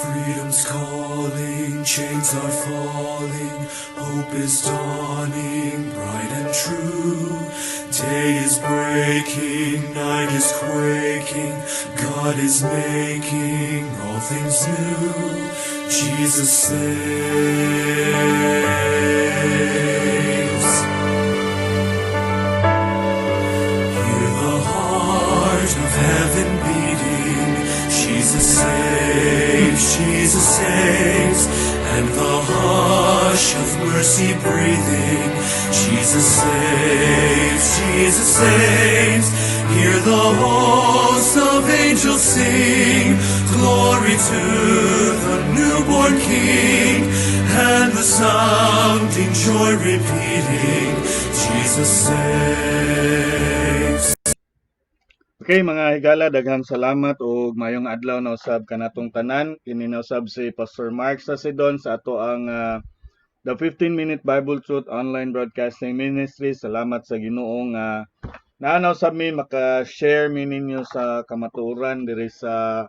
Freedom's calling, chains are falling, hope is dawning, bright and true. Day is breaking, night is quaking, God is making all things new. Jesus saves. Hear the heart of heaven beating. Jesus saves, and the hush of mercy breathing. Jesus saves. Hear the host of angels sing, glory to the newborn King, and the sounding joy repeating, Jesus saves. Okay mga higala, daghang salamat ug mayong adlaw na usab kanatong tanan. Kini na usab si Pastor Mark sa Sidon sa ato ang the 15-minute Bible Truth Online Broadcasting Ministry. Salamat sa Ginoo nga naanaw sa mi maka-share mi ninyo sa kamatuoran diri sa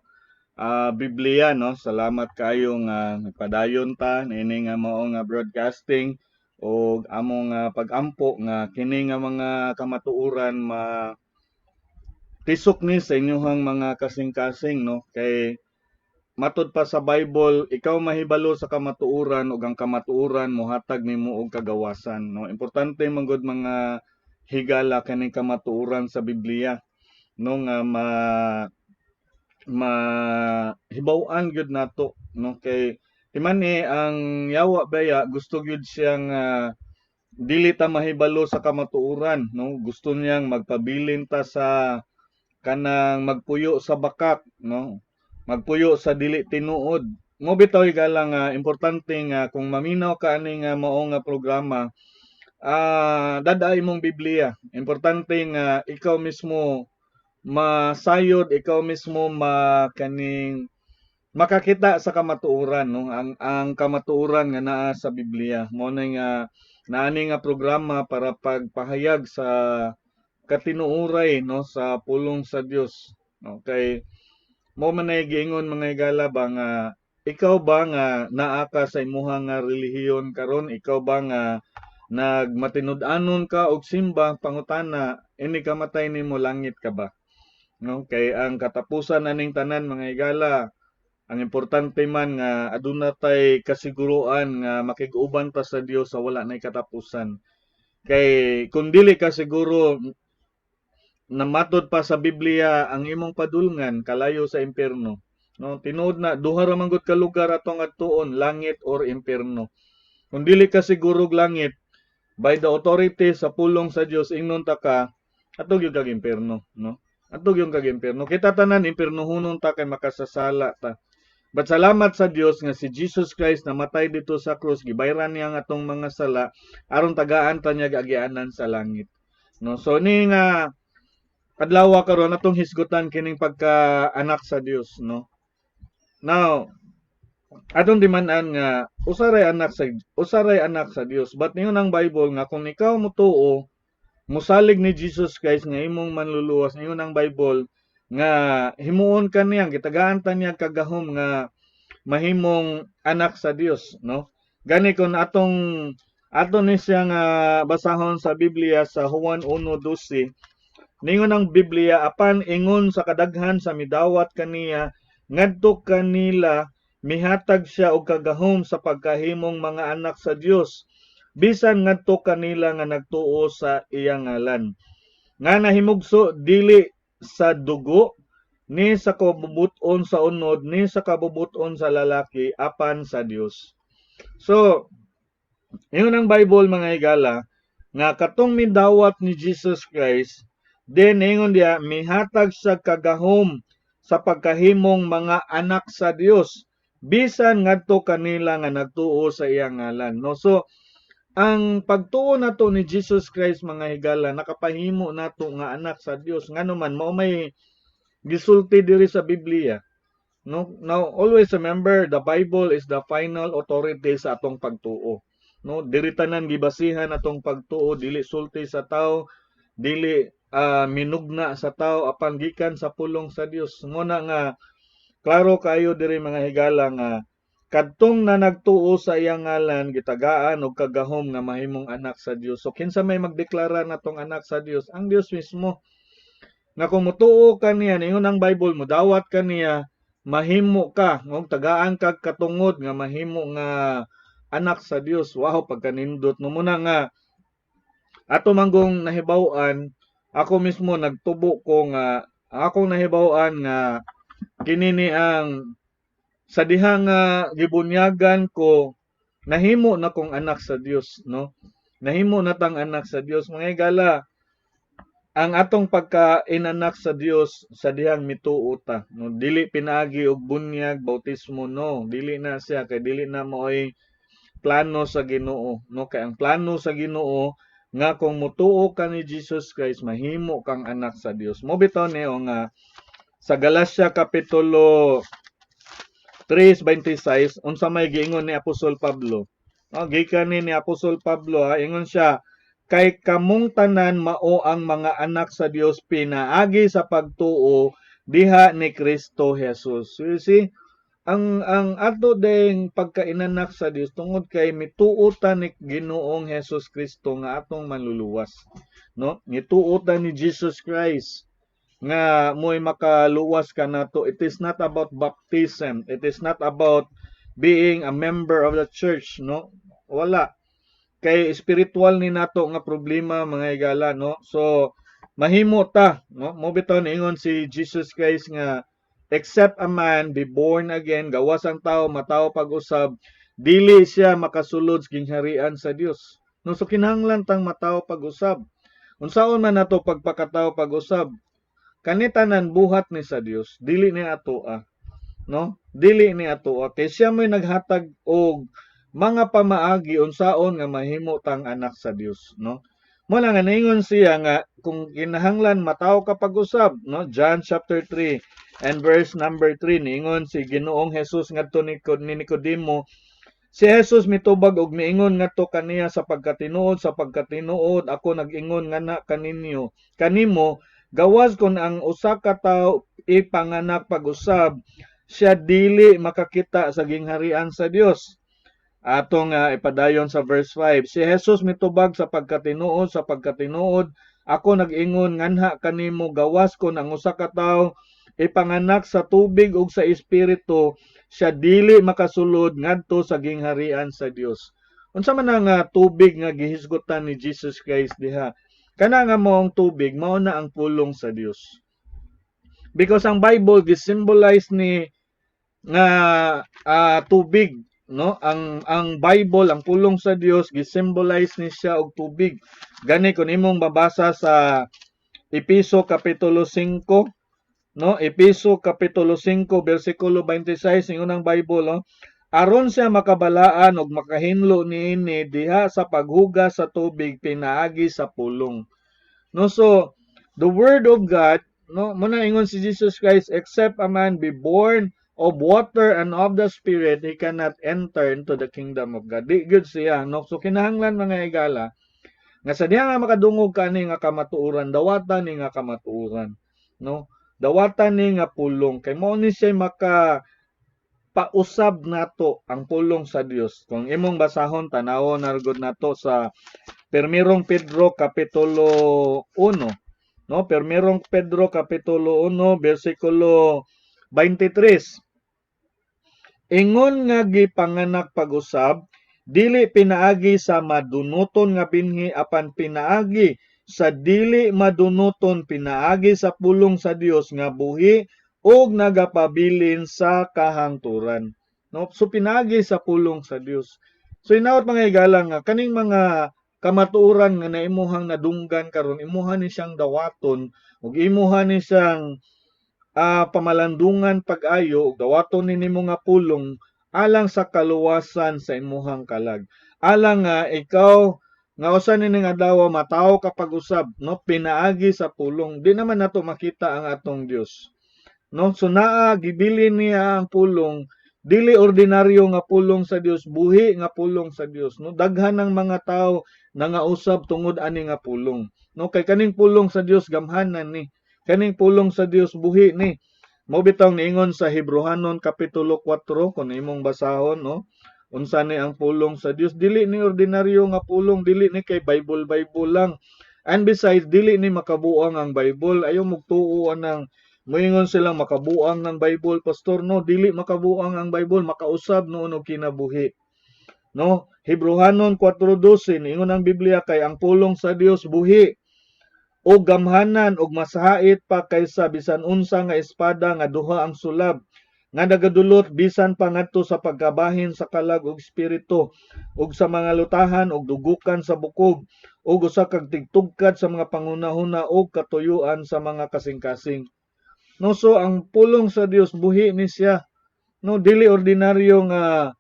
Biblia, no. Salamat kayo nga nagpadayon ta niini nga mao nga broadcasting ug among pag-ampo nga kini nga mga kamatuoran tisok ni sa inyong mga kasing-kasing, no, kay matud pa sa Bible, ikaw mahibalo sa kamatuoran ug ang kamatuoran mohatag nimo og kagawasan, no. Importante man gud mga higala kaning kamatuoran sa Biblia, no, nga hibaw-an gyud nato, no, kay imani ang yawa baya gusto gyud siyang dili ta mahibalo sa kamatuoran, no, gusto niyang magpabilin ta sa kanang magpuyo sa bakak, no, magpuyo sa dili tinuod. Mo bitaw higala nga importante nga kung maminaw ka ani nga mao nga programa, daday mong Biblia. Importante nga ikaw mismo masayod, ikaw mismo makakita sa kamatuoran, no, ang kamatuoran nga naa sa Biblia. Mo na nga naani nga programa para pagpahayag sa katinuoray, no, sa pulong sa Dios. Okay, mo man ay giingon mga higala ba nga ikaw ba nga naa ka sa imuhang nga relihiyon karon, ikaw ba nga nagmatinud-anon ka og simba pangutana ini kamatay nimo langit ka ba, no, kay ang katapusan aning tanan mga higala, ang importante man nga aduna tay kasiguruan nga makig-uban ta sa Dios sa wala nay katapusan. Kay kung dili ka siguro namatod pa sa Biblia ang imong padulngan kalayo sa impierno, no, tinuod na duha ra man gud ka lugar atong adtuon, langit or impierno. Kung dili ka sigurog langit by the authority sa pulong sa Dios, ingnon ta ka atog yung kag impierno, no, atog yung kag impierno. Kita tanan impierno hunon ta kay makasasala ta. But salamat sa Dios nga si Jesus Christ namatay dito sa krus, gibayran niya ang atong mga sala aron tagaan ta niya agianan sa langit, no. So ni nga adlaw karon atong hisgutan kining pagka-anak sa Dios, no. Now, atong diman-an nga usaray anak sa Dios. But ningon ang Bible nga kung ikaw motuo, mosalig ni Jesus Christ nga imong manluluwas, ningon ang Bible nga himuon ka niya, gitagaan ta niya kagahom nga mahimong anak sa Dios, no. Gani kun aton ni siya nga basahon sa Biblia sa Juan 1:12, ningon ang Biblia, apan ingon sa kadaghan sa midawat kaniya ngadto kanila mihatag siya og kagahom sa pagkahimong mga anak sa Dios, bisan ngadto kanila nga nagtuo sa iyang ngalan, nga nahimugso dili sa dugo, ni sa kabubuton sa unod, ni sa kabubuton sa lalaki, apan sa Dios. So, ingon ang Bible mga higala nga katong midawat ni Jesus Christ, then ingon diya mihatag sa kagahom sa pagkahimong mga anak sa Dios, bisan ngadto kanila nga nagtuo sa iyang ngalan, no. So ang pagtuo nato ni Jesus Christ mga higala nakapahimo nato nga anak sa Dios, ngano man mao may gisulti diri sa Biblia, no. Now always remember, the Bible is the final authority sa atong pagtuo, no. Diri tanan gibasihan atong pagtuo, dili sulti sa tao, dili minugna sa tao, apan gikan sa pulong sa Dios. Nguna nga klaro kayo diri mga higala nga kadtong na nagtuo sa iyang ngalan gitagaan og kagahom nga mahimong anak sa Dios. So kinsa may magdeklara natong anak sa Dios? Ang Dios mismo. Nga kung mutuo ka niya, ningon ang Bible mo, dawat ka niya, mahimo ka, ng tagaan kag katungod nga mahimo nga anak sa Dios. Wow, pagkanindot mo muna nga ato manggong nahibaw-an, ako mismo nagtubo ko nga akong nahibaw-an nga kini ni ang sa diha nga gibunyagan ko nahimo na kong anak sa Dios, no? Nahimo na tang anak sa Dios. Mga higala, ang atong pagka-inanak sa Dios sa dihang mituo ta, no? Dili pinaagi og bunyag bautismo, no? Dili na siya kay dili na mo'y plano sa Ginoo, no? Kay ang plano sa Ginoo nga kung mutuo ka ni Jesus Christ mahimo kang anak sa Dios. Mo bitaw niyo nga sa Galacia kapitulo 3:26 unsa may giingon ni Apostol Pablo. Gikan ni Apostol Pablo, ingon siya, kay kamong tanan mao ang mga anak sa Dios pinaagi sa pagtuo diha ni Kristo Jesus. So you see, ang ato ding pagkainanak sa Dios tungod kay mituo ta ni Ginoong Jesus Kristo nga atong manluluwas, no? Mituo ta ni Jesus Christ nga mo'y makaluwas ka nato. It is not about baptism. It is not about being a member of the church, no? Wala. Kay spiritual ni nato nga problema mga higala, no? So mahimo ta, no? Mo bitaw ingon si Jesus Christ nga except a man be born again, gawas ang tao matawo pag-usab, dili siya makasulod sa gingharian sa Dios. No, so kinahanglan tang matawo pag-usab. Unsaon man nato pagpakatawo pag-usab? Kanitanan buhat ni sa Dios, dili ni atoa, no? Dili ni atoa kay siya may naghatag og mga pamaagi unsaon nga mahimo tang anak sa Dios, no? Mo lang nga ningon siya nga kung kinahanglan mataw ka pag-usab, no? John chapter 3 and verse number 3 ningon si Ginoong Hesus ngadto ni Nicodemo. Si Jesus mitubag og miingon ngadto kaniya sa pagkatinuod ako nag-ingon nga na kanimo gawas kon ang usa ka tawo ipanganak pag-usab siya dili makakita sa gingharian sa Dios. Atong ipadayon sa verse 5. Si Jesus mitubag sa pagkatinuod ako nag-ingon nganha kanimo gawas kon ang usa ka tawo ipanganak sa tubig ug sa espiritu siya dili makasulod ngadto sa gingharian sa Dios. Unsa man ang tubig nga gihisgutan ni Jesus Christ diha? Kana nga moong tubig mao na ang pulong sa Dios. Because ang Bible gi-symbolize ni nga tubig, no? Ang Bible, ang pulong sa Dios gi-symbolize ni siya og tubig. Gani kun imong babasa sa Epeso kapitulo 5, no? Epeso kapitulo 5 bersikulo 26 ingon ang Bible, no? Aron siya makabalaan og makahinlo niini diha sa paghugas sa tubig pinaagi sa pulong. No, so the word of God, no, muna ingon si Jesus Christ, except a man be born of water and of the Spirit, he cannot enter into the kingdom of God. Di good siya, no? So kinahanglan mga higala nga sa diha nga makadungog kani nga kamatuoran, dawatan ni nga kamatuoran, no? Dawatan ni nga pulong kay mao ni siya pausab nato ang pulong sa Dios. Kung imong basahon tanawon nargod nato sa Permirong Pedro kapitulo 1, no? Permirong Pedro kapitulo 1 bersikulo 23. Ingon nga gipanganak pag-usab dili pinaagi sa madunuton nga binhi apan pinaagi sa dili madunuton pinaagi sa pulong sa Dios nga buhi og nagapabilin sa kahangturan, no? So pinaagi sa pulong sa Dios. So inaot mga higala nga kaning mga kamatuoran nga naimuhang nadunggan karon imuha ni siyang dawaton ug imuha ni siyang pamalandungan pag-ayo ug dawaton ni nimo nga pulong alang sa kaluwasan sa imuhang kalag. Alang nga ikaw nga usa ni nga adlaw matawo ka pag-usab, no? Pinaagi sa pulong. Di naman nato makita ang atong Dios. No, so naa gibilin niya ang pulong dili ordinaryo nga pulong sa Dios, buhi nga pulong sa Dios, no? Daghan ng mga tawo nangausab tungod ani nga pulong, no? Kay kaning pulong sa Dios gamhanan ni, kaning pulong sa Dios buhi ni. Mao bitaw niingon sa Hebrehanon kapitulo 4 kung imong basahon, no? Unsa ni ang pulong sa Dios? Dili ni ordinaryo nga pulong, dili ni kay Bible lang. And besides, dili ni makabuang ang Bible. Ayaw magtuo ng moingon sila makabuang ng Bible, pastor, no? Dili makabuang ang Bible, makausab noon og kinabuhi. No? Hebrehanon 4:12 niingon ang Biblia kay ang pulong sa Dios buhi o gamhanan og masahait pa kaysa bisan unsa nga espada nga duha ang sulab nga nagadulot bisan pa ngadto sa pagkabahin sa kalag ug espiritu ug sa mga lutahan ug dugukan sa bukog ug usa ka tigtugkad sa mga pangunahuna ug katuyuan sa mga kasing-kasing. No, so ang pulong sa Dios buhi ni siya. No, dili ordinaryo nga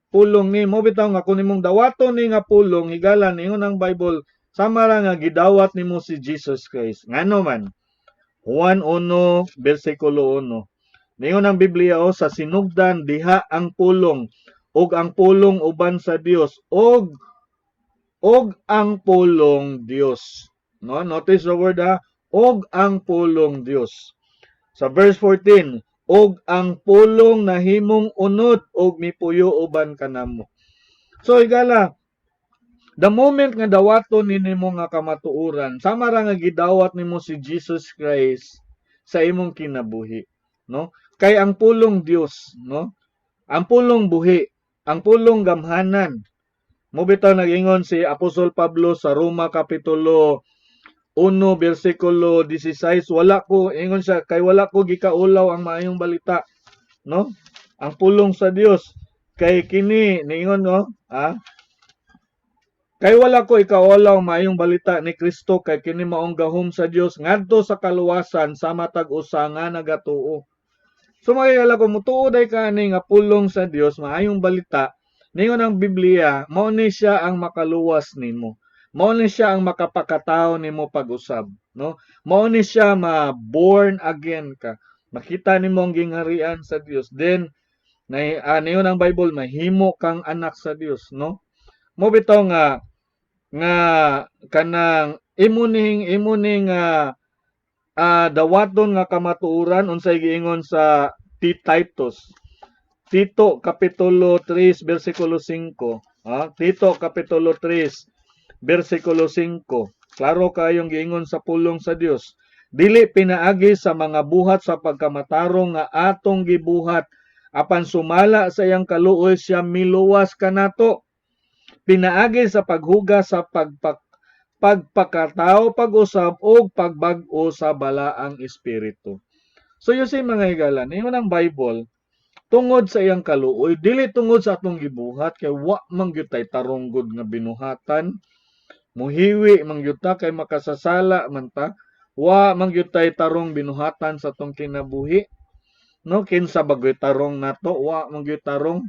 pulong ni mo bitaw nga kun imong dawaton ni nga pulong higalan ingon ang Bible sama ra nga gidawat nimo si Jesus Christ. Ngano man? Juan 1 bersikulo 1. Ningon ang Biblia o sa sinugdan diha ang pulong ug ang pulong uban sa Dios og ang pulong Dios. No, notice the word ha, og ang pulong Dios. Sa verse 14, og ang pulong nahimong unod og mipuyo uban kanamo. So igala, the moment nga dawaton nimo nga kamatuoran, sama ra nga gidawat nimo si Jesus Christ sa imong kinabuhi, no? Kay ang pulong Dios, no? Ang pulong buhi, ang pulong gamhanan. Mo bitaw nag-ingon si Apostol Pablo sa Roma kapitulo 1 bersikulo 16, wala ko ingon siya kay wala ko gikaulaw ang maayong balita, no? Ang pulong sa Dios kay kini niingon, no? Kay wala ko ikaulaw maayong balita ni Kristo kay kini maong gahom sa Dios ngadto sa kaluwasan sa matag usa nga nagatuo. So makikala ko mutuo day kani nga pulong sa Dios maayong balita. Ningon ang Biblia, mao ni siya ang makaluwas nimo. Mao ni siya ang makapakatao nimo pag-usab, no? Mao ni siya ma-born again ka. Makita nimo ang gingharian sa Dios. Then niyon ang Bible mahimo kang anak sa Dios, no? Mo bitaw nga kanang imuning dawaton nga kamatuoran unsay giingon sa Titus. Tito kapitulo 3 bersikulo 5. Tito kapitulo 3 bersikulo 5. Klaro kayong giingon sa pulong sa Dios. Dili pinaagi sa mga buhat sa pagkamatarong nga atong gibuhat apan sumala sa iyang kaluoy siya miluwas kanato. Pinaagi sa paghuga sa pagpakatao, pag-usab o pagbag-o sa balaang espiritu. So you see mga higalan, ingon ang Bible, tungod sa iyang kaluoy, dili tungod sa atong gibuhat, kay wa man gyud tay taronggod nga binuhatan, muhiwi man gyud ta kay makasasala man ta, wa man gyud tay tarong binuhatan sa atong kinabuhi, no? Kinsa bagoy tarong nato, wa man gyud tarong,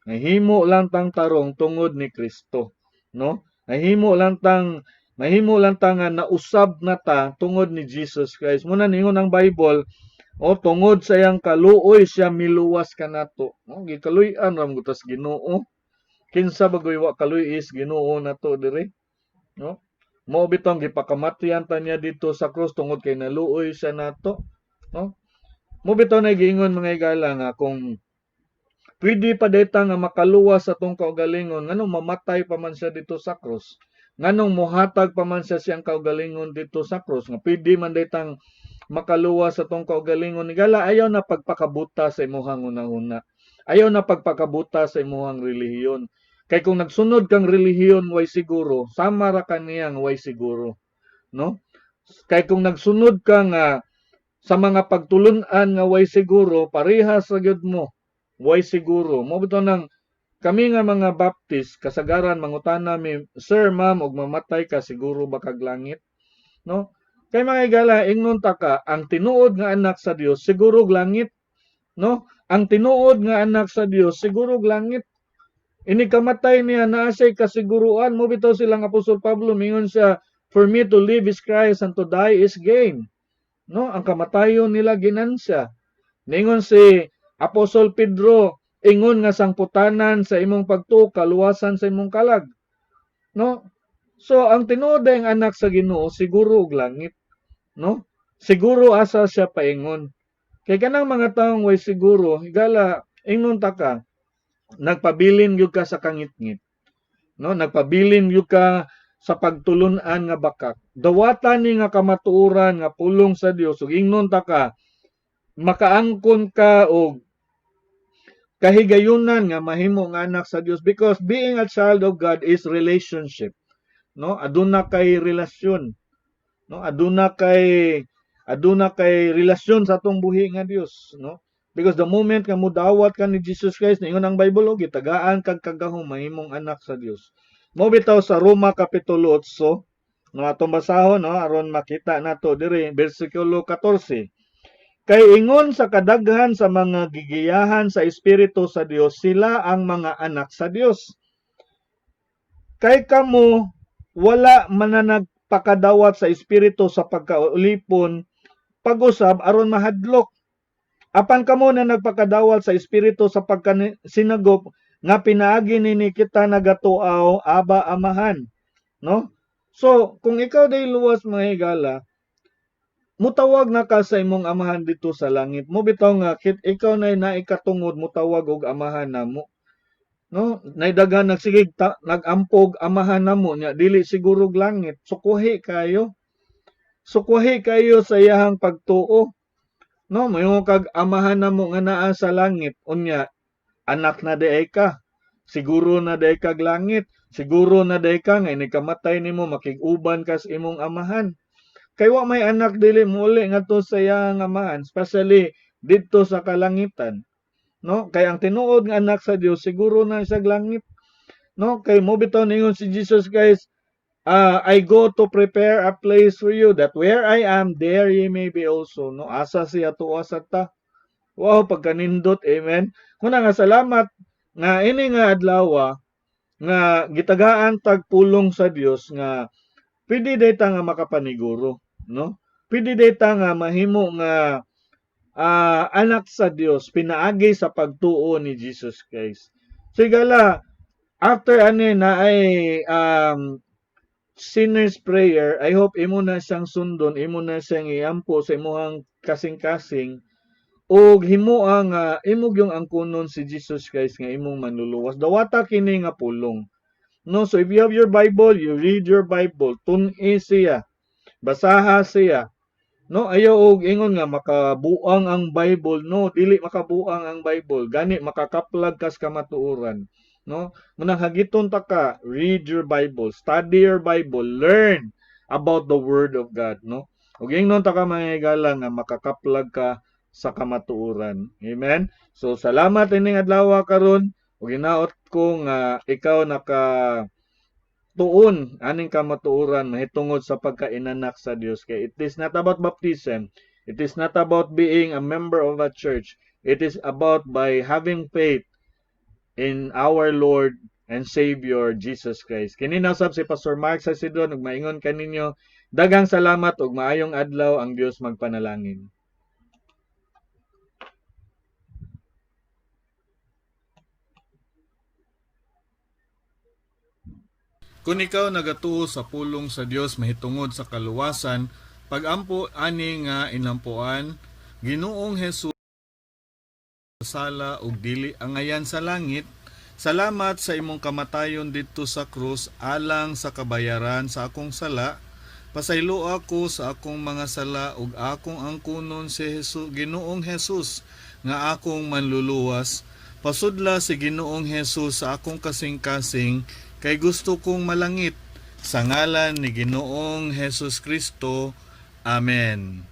nahimo lang tang tarong tungod ni Kristo, no? Mahimo lang tang nga nausab na ta tungod ni Jesus Christ. Muna ningon ang Bible, o tungod sa iyang kaluoy siya miluwas kanato. No, gikaluy-an ram gutas Ginoo. Kinsa bagoy wa kaluy is Ginoo nato dire, no? Mao bitong gipakamatian ta niya dito sa krus tungod kay naluoy siya nato, no? Mo bitaw na giingon mga igala nga kung pwede pa dayta nga makaluwas sa tong kaugalingon nganong mamatay pa man siya dito sa krus. Nganong mohatag pa man siya siyang kaugalingon dito sa krus nga pwede man daytang makaluwas sa tong kaugalingon ni gala ayaw na pagpakabuta sa imuhang una-una. Ayaw na pagpakabuta sa imuhang relihiyon. Kay kung nagsunod kang relihiyon way siguro, sama ra kaniyang way siguro, no? Kay kung nagsunod ka nga sa mga pagtulunan nga way siguro, parehas sa gyud mo way siguro. Mo bitaw nang kami nga mga Baptist kasagaran mangutana mi, sir, ma'am, og mamatay ka siguro ba kag langit, no? Kay mga igala, ingnon ta ka, ang tinuod nga anak sa Dios, siguro langit, no? Ang tinuod nga anak sa Dios, siguro langit. Ini kamatay niya na say kasiguruan, mo bitaw silang Apostol Pablo, mingon siya, for me to live is Christ and to die is gain. No? Ang kamatayon nila ginansya. Ningon si Apostol Pedro, ingon nga sangputanan sa imong pagtuo, kaluwasan sa imong kalag. No? So, ang tinuod ang anak sa Ginoo, siguro og langit. No? Siguro asa siya paingon. Kay kanang mga taong way siguro, higala ingnon ta ka, nagpabilin gyud ka sa kangit-ngit, no? Nagpabilin gyud ka sa pagtulun-an nga bakak. Dawatan ni nga kamatuoran nga pulong sa Dios ug ingnon ta ka, makaangkon ka og kahigayunan nga mahimo nga anak sa Dios, because being a child of God is relationship, no? Aduna kay relasyon, no? Aduna kay relasyon sa atong buhi nga Dios, no? Because the moment nga mudawat ka ni Jesus Christ, ningon ang Bible, og gitagaan kag kagahom mahimong anak sa Dios. Mo bitaw sa Roma kapitulo 8, no, atong basahon, no, aron makita nato diri bersikulo 14. Kay ingon sa kadaghan sa mga gigiyahan sa Espiritu sa Dios, sila ang mga anak sa Dios. Kay kamo wala man na nagpakadawat sa Espiritu sa pagkaulipon, pag-usab aron mahadlok. Apan kamo na nagpakadawat sa Espiritu sa pagkasinagop, nga pinaagi nini kita nagatuaw aba amahan, no? So kung ikaw day luwas mga higala, mutawag na ka sa imong amahan dito sa langit. Mo bitaw nga ikaw na naikatungod mutawag og amahan namo, no? Naidaghan nagsigig nagampog amahan namo nya dili siguro og langit. Sukuhi kayo. Sukuhi kayo sa iyahang pagtuo. No, mayo kag amahan namo nga naa sa langit unya anak na diay ka. Siguro na diay kag langit. Siguro na diay ka nga inikamatay nimo makig-uban ka sa imong amahan. Kay wa may anak dili muli ngadto sa iyang amahan, especially didto sa kalangitan, no? Kay ang tinuod nga anak sa Dios siguro na sa langit, no? Kay mo bitaw ningon si Jesus guys, I go to prepare a place for you, that where I am there ye may be also, no? Asa siya tuwa sa ta. Wow, pagkanindot, amen. Muna nga salamat nga ini nga adlaw nga gitagaan tag pulong sa Dios nga pwede dayta nga makapaniguro, no? Pwede dayta nga mahimo nga anak sa Dios pinaagi sa pagtuo ni Jesus Christ. Sigala after ani na ay sinner's prayer, I hope imo na siyang sundon, imo na siyang iampo sa imong kasing-kasing ug himo ang imog yung angkunon si Jesus Christ nga imong manluluwas. Dawata kini nga pulong. No, so if you have your Bible, you read your Bible, tun-i siya, basaha siya. No, ayaw og ingon nga makabuang ang Bible, no, dili makabuang ang Bible, gani makakaplag kas kamatuoran, no? Munang hagiton ta ka, read your Bible, study your Bible, learn about the word of God, no? Ug ingnon ta ka mga higala nga makakaplag ka sa kamatuoran. Amen. So salamat ining adlaw karon. Ug hinaot ko nga ikaw tuon aning kamatuoran mahitungod sa pagkainanak sa Dios. Kay it is not about baptism. It is not about being a member of a church. It is about by having faith in our Lord and Savior Jesus Christ. Kini nasab si Pastor Mark sa Sidon ug maingon kaninyo daghang salamat ug maayong adlaw. Ang Dios magpanalangin. Kung ikaw nagatuo sa pulong sa Dios mahitungod sa kaluwasan, pagampo ani nga inampuan, Ginoong Hesus sala ug dili angayan sa langit, salamat sa imong kamatayon didto sa krus alang sa kabayaran sa akong sala. Pasaylo ako sa akong mga sala ug akong angkunon si Ginoong Hesus nga akong manluluwas. Pasudla si Ginoong Hesus sa akong kasing-kasing kay gusto kong malangit. Sa ngalan ni Ginoong Hesus Kristo. Amen.